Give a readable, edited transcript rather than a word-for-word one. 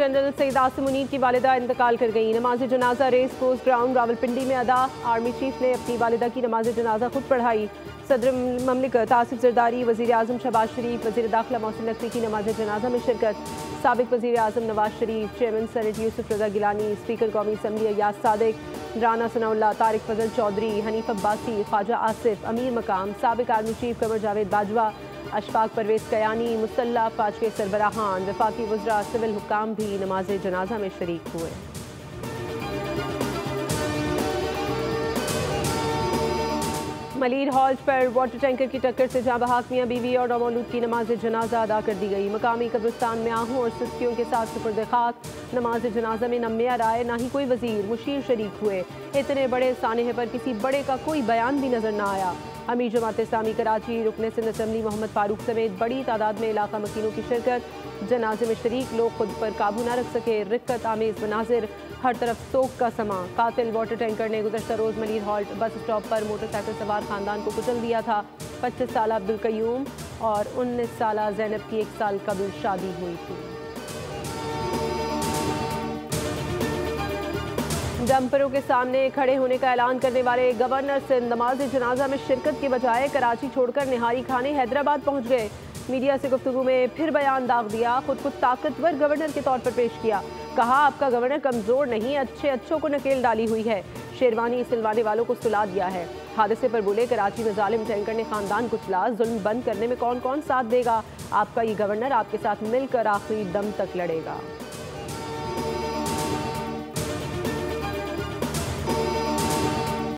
General Saeed Asim Munir की वालिदा इंतकाल कर गई। नमाज जनाजा रेस कोर्स ग्राउंड रावलपिंडी में अदा। आर्मी चीफ ने अपनी वालिदा की नमाज जनाजा खुद पढ़ाई। सदर ममलिकत आसिफ जरदारी, वज़ीर आज़म शहबाज शरीफ, वज़ीर दाखिला मोहसिन नकवी की नमाज जनाजा में शिरकत। साबिक वज़ीर आज़म नवाज शरीफ, चेयरमैन सेनेट यूसुफ रज़ा गिलानी, स्पीकर कौमी असम्बली अय्याज सादिक, राना सनाउल्लाह, तारिक फजल चौधरी, हनीफ अब्बासी, ख्वाजा आसिफ, अमीर मकाम, साबिक आर्मी चीफ कमर जावेद बाजवा, अशफाक परवेज कयानी, मुसल्ला फ़ौज के सरबराहान, वफाकी वज़रा, सिविल हुक्काम भी नमाज जनाजा में शरीक हुए। मलीर हॉल्ट पर वाटर टैंकर की टक्कर से जहां बहाक मियां बीवी और नौमौलूद की नमाज जनाजा अदा कर दी गई। मकामी कब्रिस्तान में आहूं और सुस्तियों के साथ सुपुर्द खाक। नमाज जनाजा में न मेयर आए, ना ही कोई वजीर मुशीर शरीक हुए। इतने बड़े सानहे पर किसी बड़े का कोई बयान भी नजर न आया। अमीर जमात इस्लामी कराची, रुकने सिंध असम्बली मोहम्मद फारूक समेत बड़ी तादाद में इलाका मकीनों की शिरकत। जनाजे में शरीक लोग खुद पर काबू न रख सके। रिक्कत आमेज मनाजिर, हर तरफ सोग का समा। कातिल वाटर टैंकर ने गुज़श्ता रोज़ मलीर हॉल्ट बस स्टॉप पर मोटरसाइकिल सवार खानदान को कुचल दिया था। 25 साल अब्दुल कयूम और 19 साल ज़ैनब की 1 साल कबल शादी हुई थी। डंपरों के सामने खड़े होने का ऐलान करने वाले गवर्नर सिंध नमाज जनाजा में शिरकत के बजाय कराची छोड़कर निहारी खाने हैदराबाद पहुंच गए। मीडिया से गुफ्तगू में फिर बयान दाग दिया। खुद को ताकतवर गवर्नर के तौर पर पेश किया। कहा, आपका गवर्नर कमजोर नहीं, अच्छों को नकेल डाली हुई है। शेरवानी सिलवाने वालों को सुला दिया है। हादसे पर बोले, कराची में जालिम टैंकर ने खानदान कुचला। जुल्म बंद करने में कौन कौन साथ देगा? आपका ये गवर्नर आपके साथ मिलकर आखिरी दम तक लड़ेगा।